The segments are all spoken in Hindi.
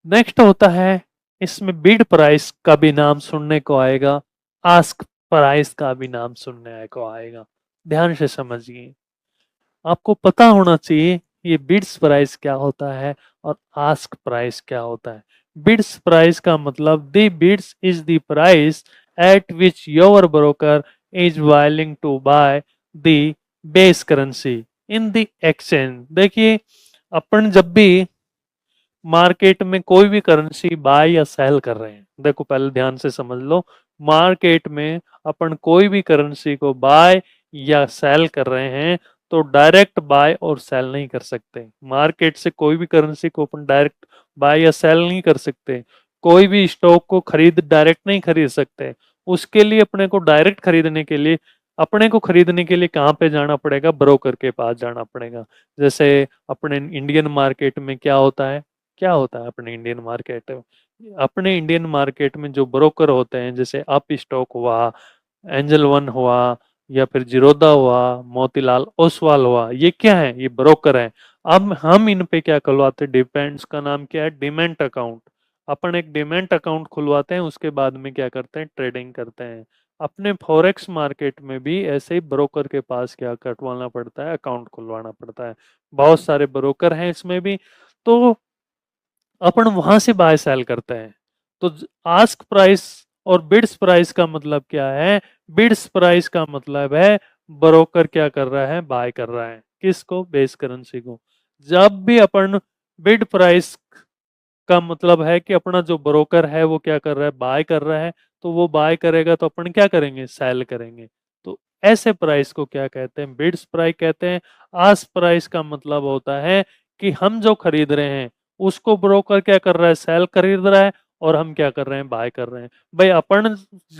नेक्स्ट होता है, इसमें बिड प्राइस का भी नाम सुनने को आएगा, आस्क प्राइस का भी नाम सुनने को आएगा। ध्यान से समझिए, आपको पता होना चाहिए ये बिड्स प्राइस क्या होता है और आस्क प्राइस क्या होता है। बिड्स प्राइस का मतलब the bids is the price at which your broker is willing to buy the base currency in the exchange. देखिए, अपन जब भी मार्केट में कोई भी करेंसी बाय या सेल कर रहे हैं, देखो पहले ध्यान से समझ लो, मार्केट में अपन कोई भी करेंसी को बाय या सेल कर रहे हैं तो डायरेक्ट बाय और सेल नहीं कर सकते। मार्केट से कोई भी करेंसी को अपन डायरेक्ट बाय या सेल नहीं कर सकते। कोई भी स्टॉक को खरीद डायरेक्ट नहीं खरीद सकते। उसके लिए अपने को डायरेक्ट खरीदने के लिए, अपने को खरीदने के लिए कहाँ पे जाना पड़ेगा? ब्रोकर के पास जाना पड़ेगा। जैसे अपने इंडियन मार्केट में क्या होता है, क्या होता है अपने इंडियन मार्केट में? अपने इंडियन मार्केट में जो ब्रोकर होते हैं, जैसे अप स्टॉक हुआ, एंजल वन हुआ, या फिर जीरोधा हुआ, मोतीलाल ओसवाल हुआ, ये क्या है? ये ब्रोकर है। अब हम इन पे क्या खुलवाते हैं? डिपेंड्स का नाम क्या है? Demat account. अपन एक डिमेंट अकाउंट खुलवाते हैं, उसके बाद में क्या करते हैं? ट्रेडिंग करते हैं। अपने फॉरेक्स मार्केट में भी ऐसे ही ब्रोकर के पास क्या कटवाना पड़ता है? अकाउंट खुलवाना पड़ता है। बहुत सारे ब्रोकर हैं इसमें भी, तो अपन वहां से बाय सेल करते हैं। तो आस्क प्राइस और बिड्स प्राइस का मतलब क्या है? बिड्स प्राइस का मतलब है ब्रोकर क्या कर रहा है? बाय कर रहा है। किसको? बेस करेंसी को। जब भी अपन बिड प्राइस का मतलब है कि अपना जो ब्रोकर है वो क्या कर रहा है? बाय कर रहा है। तो वो बाय करेगा तो अपन क्या करेंगे? सेल करेंगे। तो ऐसे प्राइस को क्या कहते हैं? बिड्स प्राइस कहते हैं। आस्क प्राइस का मतलब होता है कि हम जो खरीद रहे हैं उसको ब्रोकर क्या कर रहा है? सेल खरीद रहा है, और हम क्या कर रहे हैं? बाय कर रहे हैं। भाई अपन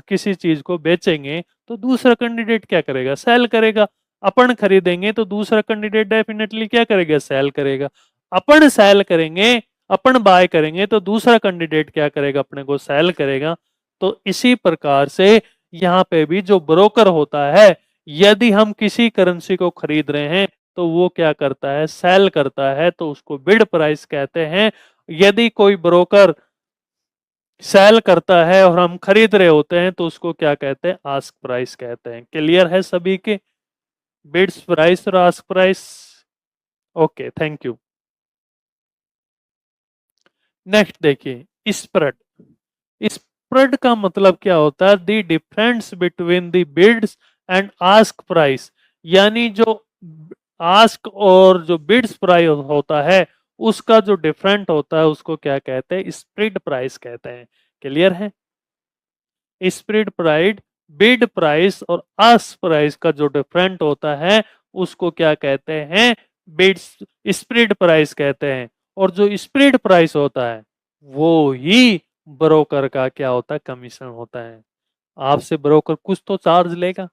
किसी चीज को बेचेंगे तो दूसरा कैंडिडेट क्या करेगा? सेल करेगा। अपन खरीदेंगे तो दूसरा कैंडिडेट डेफिनेटली क्या करेगा? सेल करेगा। अपन सेल करेंगे, अपन बाय करेंगे तो दूसरा कैंडिडेट क्या करेगा? अपने को सेल करेगा। तो इसी प्रकार से यहाँ पे भी जो ब्रोकर होता है, यदि हम किसी करेंसी को खरीद रहे हैं तो वो क्या करता है? सेल करता है, तो उसको बिड प्राइस कहते हैं। यदि कोई ब्रोकर सेल करता है और हम खरीद रहे होते हैं तो उसको क्या कहते हैं? आस्क प्राइस कहते हैं। क्लियर है सभी के? बिड्स प्राइस और ask price. Okay, thank you. Next देखिए, स्प्रेड। स्प्रेड का मतलब क्या होता है? The difference between the bids and ask price. यानी जो आस्क और जो बिड्स प्राइस होता है उसका जो डिफरेंट होता है उसको क्या कहते हैं? स्प्रेड प्राइस कहते हैं। क्लियर है? स्प्रेड प्राइस, बिड प्राइस और आस्क प्राइस का जो डिफरेंट होता है उसको क्या कहते हैं? बिड्स स्प्रेड प्राइस कहते हैं। और जो स्प्रेड प्राइस होता है वो ही ब्रोकर का क्या होता है? कमीशन होता है। आपसे ब्रोकर कुछ तो चार्ज लेगा,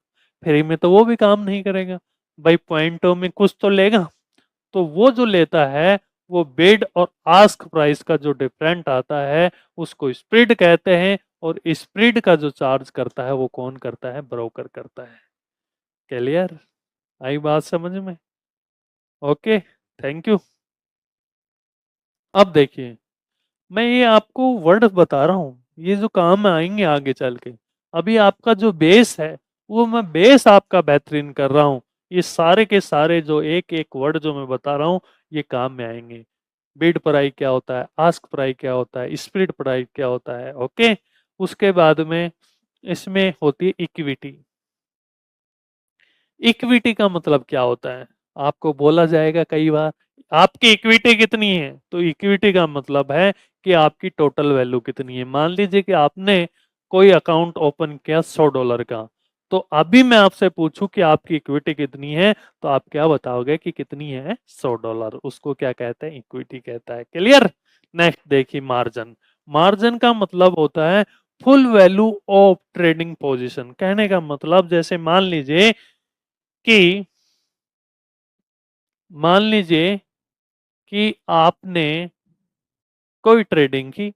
फ्री में तो वो भी काम नहीं करेगा। भाई पॉइंटों में कुछ तो लेगा। तो वो जो लेता है वो बिड और आस्क प्राइस का जो डिफरेंट आता है उसको स्प्रेड कहते हैं। और स्प्रेड का जो चार्ज करता है वो कौन करता है? ब्रोकर करता है। क्लियर? आई बात समझ में? Okay, thank you. अब देखिए, मैं ये आपको वर्ड बता रहा हूँ, ये जो काम में आएंगे आगे चल के। अभी आपका जो बेस है वो मैं बेस आपका बेहतरीन कर रहा हूँ। ये सारे के सारे जो एक एक वर्ड जो मैं बता रहा हूँ ये काम में आएंगे। बिड प्राइस क्या होता है? आस्क प्राइस क्या होता है? स्प्लिट प्राइस क्या होता है? ओके। उसके बाद में इसमें होती है इक्विटी। इक्विटी का मतलब क्या होता है? आपको बोला जाएगा कई बार, आपकी इक्विटी कितनी है? तो इक्विटी का मतलब है कि आपकी टोटल वैल्यू कितनी है। मान लीजिए कि आपने कोई अकाउंट ओपन किया $100 का, तो अभी मैं आपसे पूछूं कि आपकी इक्विटी कितनी है, तो आप क्या बताओगे कि कितनी है? $100। उसको क्या कहते हैं? इक्विटी कहता है। क्लियर? नेक्स्ट देखिए, मार्जिन। मार्जिन का मतलब होता है full value of trading position. कहने का मतलब, जैसे कि मान लीजिए कि आपने कोई ट्रेडिंग की।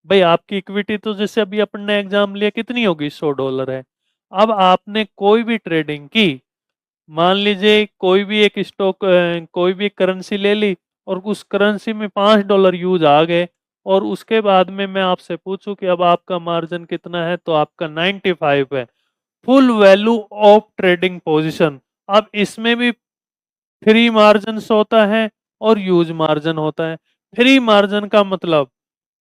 भाई आपकी इक्विटी तो जैसे अभी अपन ने एग्जाम लिया कितनी होगी? $100 है। अब आपने कोई भी ट्रेडिंग की, मान लीजिए कोई भी एक स्टॉक, कोई भी एक करेंसी ले ली और उस करेंसी में $5 यूज आ गए और उसके बाद में मैं आपसे पूछूं कि अब आपका मार्जिन कितना है, तो आपका 95 है। Full value of trading position. अब इसमें भी फ्री मार्जिन होता है और यूज मार्जिन होता है। फ्री मार्जिन का मतलब,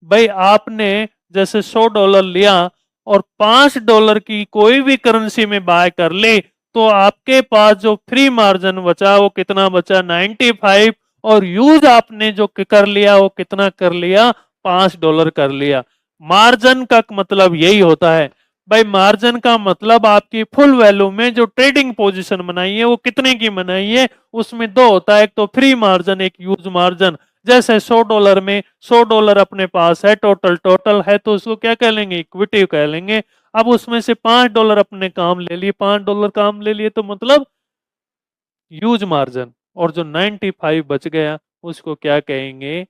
भाई आपने जैसे $100 लिया और $5 की कोई भी करेंसी में बाय कर ली, तो आपके पास जो फ्री मार्जिन बचा वो कितना बचा, 95। और यूज आपने जो कर लिया वो कितना कर लिया, $5 कर लिया। मार्जिन का मतलब यही होता है। भाई मार्जिन का मतलब आपकी फुल वैल्यू में जो ट्रेडिंग पोजीशन बनाई है वो कितने की बनाई है, उसमें दो होता है, एक तो फ्री मार्जिन, एक यूज मार्जिन। जैसे $100 में $100 अपने पास है, टोटल है, तो उसको क्या कह लेंगे, इक्विटी कह लेंगे। अब उसमें से $5 अपने काम ले लिए, $5 काम ले लिए, तो मतलब यूज मार्जिन। और जो 95 बच गया उसको क्या कहेंगे,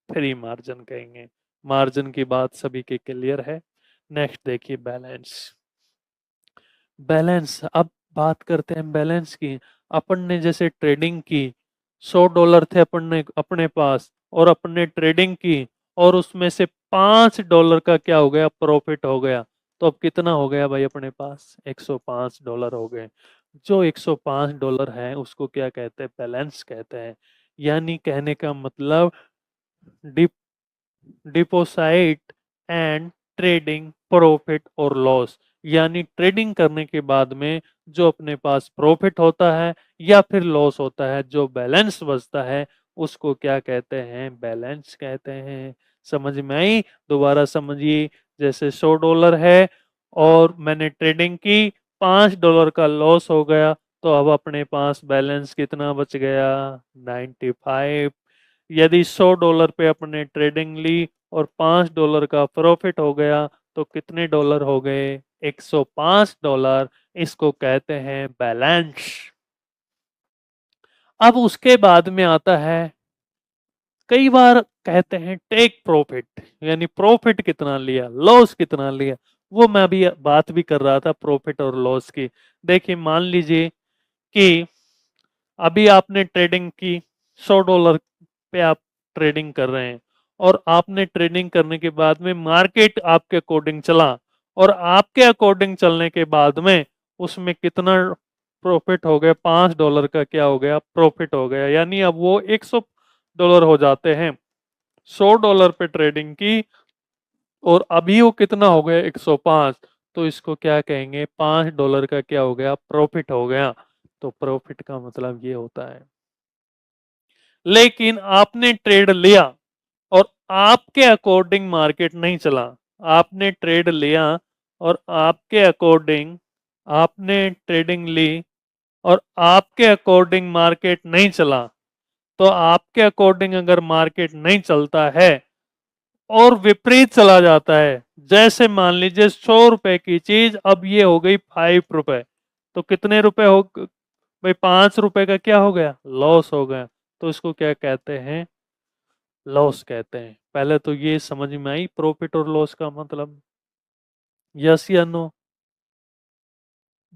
फ्री मार्जिन कहेंगे। मार्जिन की बात सभी के क्लियर है। नेक्स्ट देखिए बैलेंस। बैलेंस, अब बात करते हैं बैलेंस की। अपन ने जैसे ट्रेडिंग की, $100 थे अपन ने अपने पास, और अपन ने ट्रेडिंग की, और उसमें से $5 का क्या हो गया, प्रॉफिट हो गया। तो अब कितना हो गया भाई अपने पास, $105 हो गए। जो $105 है उसको क्या कहते हैं, बैलेंस कहते हैं। यानी कहने का मतलब डिप डिपोसाइट एंड ट्रेडिंग प्रॉफिट और लॉस। यानी ट्रेडिंग करने के बाद में जो अपने पास प्रॉफिट होता है या फिर लॉस होता है, जो बैलेंस बचता है, उसको क्या कहते हैं, बैलेंस कहते हैं। समझ में आई? दोबारा समझिए। जैसे $100 है और मैंने ट्रेडिंग की, $5 का लॉस हो गया, तो अब अपने पास बैलेंस कितना बच गया, 95। यदि $100 पे अपने ट्रेडिंग ली और $5 का प्रॉफिट हो गया, तो कितने डॉलर हो गए, $105। इसको कहते हैं बैलेंस। अब उसके बाद में आता है, कई बार कहते हैं टेक प्रॉफिट, यानी प्रॉफिट कितना लिया, लॉस कितना लिया। वो मैं अभी बात भी कर रहा था प्रॉफिट और लॉस की। देखिए मान लीजिए कि अभी आपने ट्रेडिंग की, $100 पे आप ट्रेडिंग कर रहे हैं, और आपने ट्रेडिंग करने के बाद में मार्केट आपके अकॉर्डिंग चला, और आपके अकॉर्डिंग चलने के बाद में उसमें कितना प्रॉफिट हो गया, $5 का क्या हो गया, प्रॉफिट हो गया। यानी अब वो $100 हो जाते हैं। $100 पे ट्रेडिंग की और अभी वो कितना हो गया, 105। तो इसको क्या कहेंगे, $5 का क्या हो गया, प्रॉफिट हो गया। तो प्रॉफिट का मतलब ये होता है। लेकिन आपने ट्रेड लिया और आपके अकॉर्डिंग मार्केट नहीं चला। आपने ट्रेड लिया और आपके अकॉर्डिंग आपने ट्रेडिंग ली और आपके अकॉर्डिंग मार्केट नहीं चला। तो आपके अकॉर्डिंग अगर मार्केट नहीं चलता है और विपरीत चला जाता है, जैसे मान लीजिए ₹100 की चीज अब ये हो गई ₹5, तो कितने रुपए हो भाई, ₹5 का क्या हो गया, लॉस हो गया। तो इसको क्या कहते हैं, लॉस कहते हैं। पहले तो ये समझ में आई प्रॉफिट और लॉस का मतलब, यस या नो।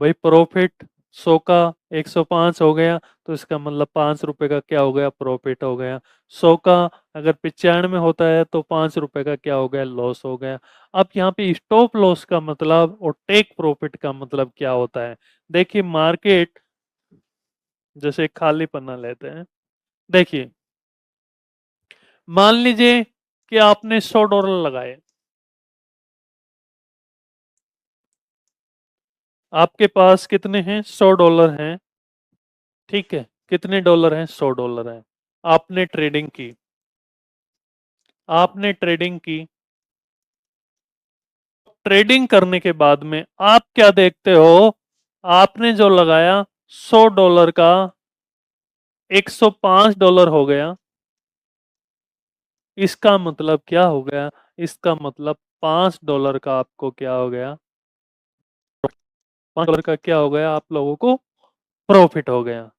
भाई प्रॉफिट 100 का 105 हो गया, तो इसका मतलब ₹5 का क्या हो गया, प्रॉफिट हो गया। 100 का अगर 95 होता है तो ₹5 का क्या हो गया, लॉस हो गया। अब यहाँ पे स्टॉप लॉस का मतलब और टेक प्रॉफिट का मतलब क्या होता है। देखिए मार्केट, जैसे खाली पन्ना लेते हैं, देखिए मान लीजिए कि आपने $100 लगाए, आपके पास कितने हैं, $100 हैं, ठीक है। कितने डॉलर हैं, $100 हैं। आपने ट्रेडिंग की, आपने ट्रेडिंग की। ट्रेडिंग करने के बाद में आप क्या देखते हो, आपने जो लगाया $100 का $105 हो गया। इसका मतलब क्या हो गया, इसका मतलब $5 का आपको क्या हो गया, $5 का क्या हो गया, आप लोगों को प्रॉफिट हो गया।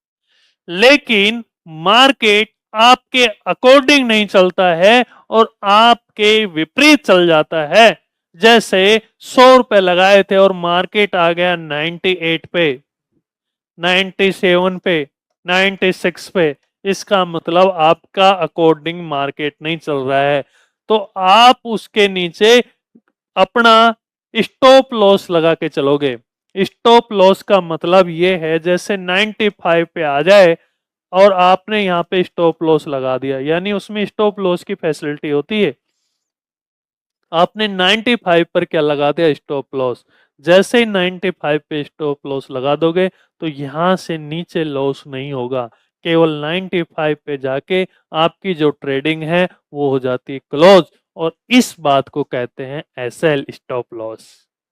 लेकिन मार्केट आपके अकॉर्डिंग नहीं चलता है और आपके विपरीत चल जाता है। जैसे ₹100 लगाए थे और मार्केट आ गया 98 पे, 97 पे, 96 पे। इसका मतलब आपका अकॉर्डिंग मार्केट नहीं चल रहा है। तो आप उसके नीचे अपना स्टॉप लॉस लगा के चलोगे। स्टॉप लॉस का मतलब ये है जैसे 95 पे आ जाए और आपने यहाँ पे स्टॉप लॉस लगा दिया, यानी उसमें स्टॉप लॉस की फैसिलिटी होती है। आपने 95 पर क्या लगा दिया, स्टॉप लॉस। जैसे ही 95 पे स्टॉप लॉस लगा दोगे तो यहां से नीचे लॉस नहीं होगा, केवल 95 पे जाके आपकी जो ट्रेडिंग है वो हो जाती है क्लोज। और इस बात को कहते हैं एसएल, स्टॉप लॉस।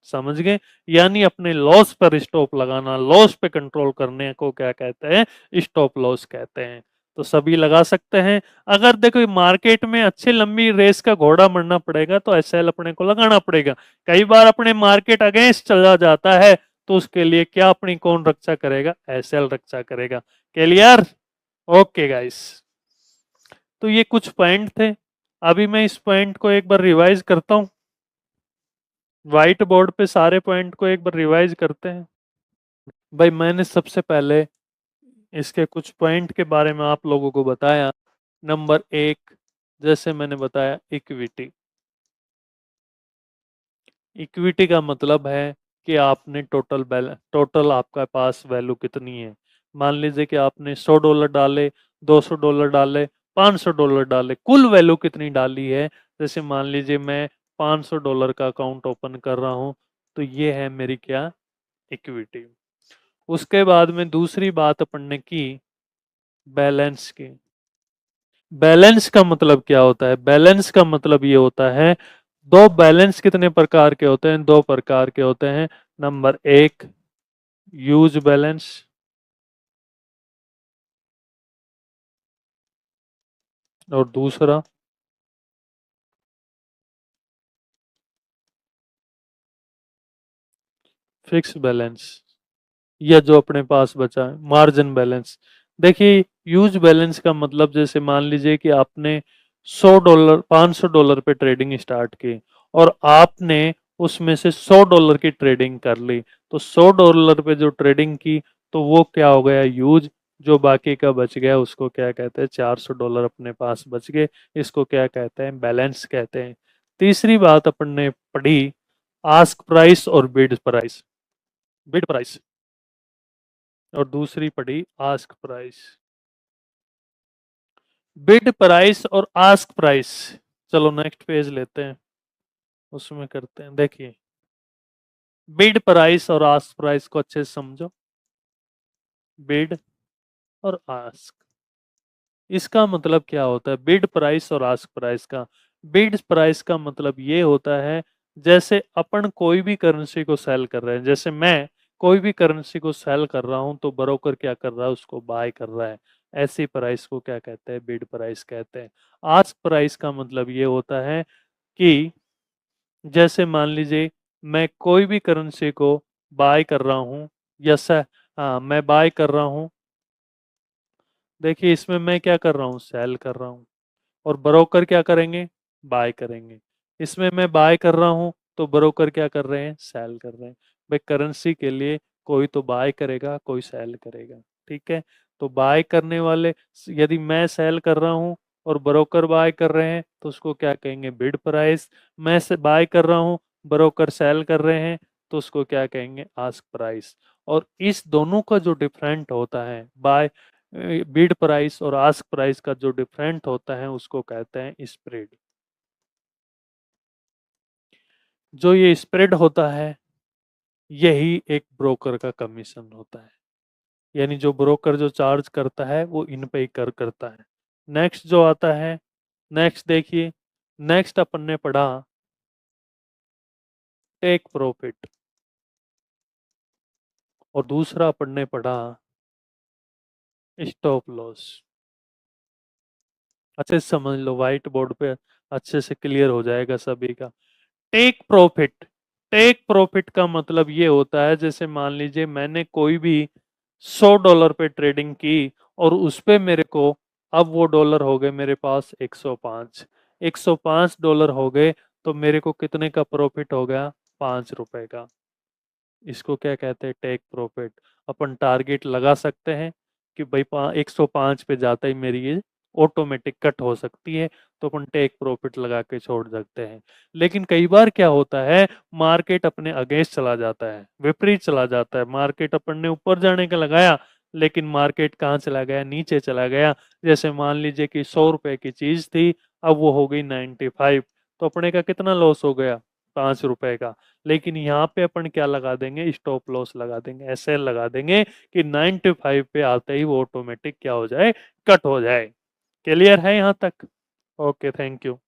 समझ गए? यानी अपने लॉस पर स्टॉप लगाना, लॉस पे कंट्रोल करने को क्या कहते हैं, स्टॉप लॉस कहते हैं। तो सभी लगा सकते हैं। अगर देखो मार्केट में अच्छी लंबी रेस का घोड़ा मरना पड़ेगा तो एसएल अपने को लगाना पड़ेगा। कई बार अपने मार्केट अगेंस्ट चला जाता है तो उसके लिए क्या अपनी कौन रक्षा करेगा, एसएल रक्षा करेगा। क्लियर? ओके गाइस, तो ये कुछ पॉइंट थे। अभी मैं इस पॉइंट को एक बार रिवाइज करता हूँ। व्हाइट बोर्ड पे सारे पॉइंट को एक बार रिवाइज करते हैं। भाई मैंने सबसे पहले इसके कुछ पॉइंट के बारे में आप लोगों को बताया। नंबर एक, जैसे मैंने बताया, इक्विटी। इक्विटी का मतलब है कि आपने टोटल आपका पास वैल्यू कितनी है। मान लीजिए कि आपने $100 डाले, $200 डाले, $500 डाले, कुल वैल्यू कितनी डाली है। जैसे मान लीजिए मैं $500 का अकाउंट ओपन कर रहा हूं, तो ये है मेरी क्या, इक्विटी। उसके बाद में दूसरी बात अपन ने की बैलेंस की। बैलेंस का मतलब क्या होता है? बैलेंस का मतलब ये होता है, दो बैलेंस कितने प्रकार के होते हैं, दो प्रकार के होते हैं। नंबर एक, यूज बैलेंस, और दूसरा फिक्स बैलेंस, या जो अपने पास बचा है मार्जिन बैलेंस। देखिए यूज बैलेंस का मतलब, जैसे मान लीजिए कि आपने $100 $500 पे ट्रेडिंग स्टार्ट की और आपने उसमें से $100 की ट्रेडिंग कर ली, तो $100 पे जो ट्रेडिंग की तो वो क्या हो गया, यूज। जो बाकी का बच गया उसको क्या कहते हैं, $400 अपने पास बच गए, इसको क्या कहते हैं, बैलेंस कहते हैं। तीसरी बात अपन ने पढ़ी, आस्क प्राइस और बिड प्राइस। बिड प्राइस, और दूसरी पड़ी आस्क प्राइस। बिड प्राइस और आस्क प्राइस। चलो नेक्स्ट पेज लेते हैं, उसमें करते हैं। देखिए बिड प्राइस और आस्क प्राइस को अच्छे से समझो। बिड और आस्क, इसका मतलब क्या होता है, बिड प्राइस और आस्क प्राइस का। बिड प्राइस का मतलब ये होता है, जैसे अपन कोई भी करेंसी को सेल कर रहे हैं, जैसे मैं कोई भी करेंसी को सेल कर रहा हूं तो ब्रोकर क्या कर रहा है, उसको बाय कर रहा है। ऐसी प्राइस को क्या कहते हैं, बिड प्राइस कहते हैं। आस्क प्राइस का मतलब ये होता है कि जैसे मान लीजिए मैं कोई भी करेंसी को बाय कर रहा हूं, या हाँ मैं बाय कर रहा हूं। देखिए इसमें मैं क्या कर रहा हूं, सेल कर रहा हूं, और ब्रोकर क्या करेंगे, बाय करेंगे। इसमें मैं बाय कर रहा हूं तो ब्रोकर क्या कर रहे हैं, सेल कर रहे हैं। भाई करेंसी के लिए कोई तो बाय करेगा, कोई सेल करेगा। ठीक है, तो बाय करने वाले, यदि मैं सेल कर रहा हूं और ब्रोकर बाय कर रहे हैं तो उसको क्या कहेंगे, बिड प्राइस। मैं से बाय कर रहा हूं, ब्रोकर सेल कर रहे हैं, तो उसको क्या कहेंगे, आस्क प्राइस। और इस दोनों का जो डिफरेंट होता है, बाय बिड प्राइस और आस्क प्राइस का जो डिफरेंट होता है उसको कहते हैं स्प्रेड। जो ये स्प्रेड होता है यही एक ब्रोकर का कमीशन होता है, यानी जो ब्रोकर जो चार्ज करता है वो इन पे ही कर करता है। नेक्स्ट जो आता है, नेक्स्ट देखिए, नेक्स्ट अपन ने पढ़ा टेक प्रॉफिट, और दूसरा अपन ने पढ़ा स्टॉप लॉस। अच्छे से समझ लो, व्हाइट बोर्ड पे अच्छे से क्लियर हो जाएगा सभी का। टेक प्रॉफिट, टेक प्रॉफिट का मतलब ये होता है, जैसे मान लीजिए मैंने कोई भी $100 पे ट्रेडिंग की और उस पे मेरे को, अब वो डॉलर हो गए मेरे पास 105, $105 हो गए, तो मेरे को कितने का प्रॉफिट हो गया, ₹5 का। इसको क्या कहते हैं, टेक प्रॉफिट। अपन टारगेट लगा सकते हैं कि भाई 105 पे जाता ही मेरी ये ऑटोमेटिक कट हो सकती है, तो अपन टेक प्रॉफिट लगा के छोड़ सकते हैं। लेकिन कई बार क्या होता है, मार्केट अपने अगेंस्ट चला जाता है, विपरीत चला जाता है, मार्केट अपन ने ऊपर जाने का लगाया लेकिन मार्केट कहाँ चला गया, नीचे चला गया। जैसे मान लीजिए कि 100 रुपए की चीज थी, अब वो हो गई 95, तो अपने का कितना लॉस हो गया, 5 रुपए का। लेकिन यहाँ पे अपन क्या लगा देंगे, स्टॉप लॉस लगा देंगे, एसएल लगा देंगे कि 95 पे आते ही वो ऑटोमेटिक क्या हो जाए, कट हो जाए। क्लियर है यहाँ तक? Okay, thank you.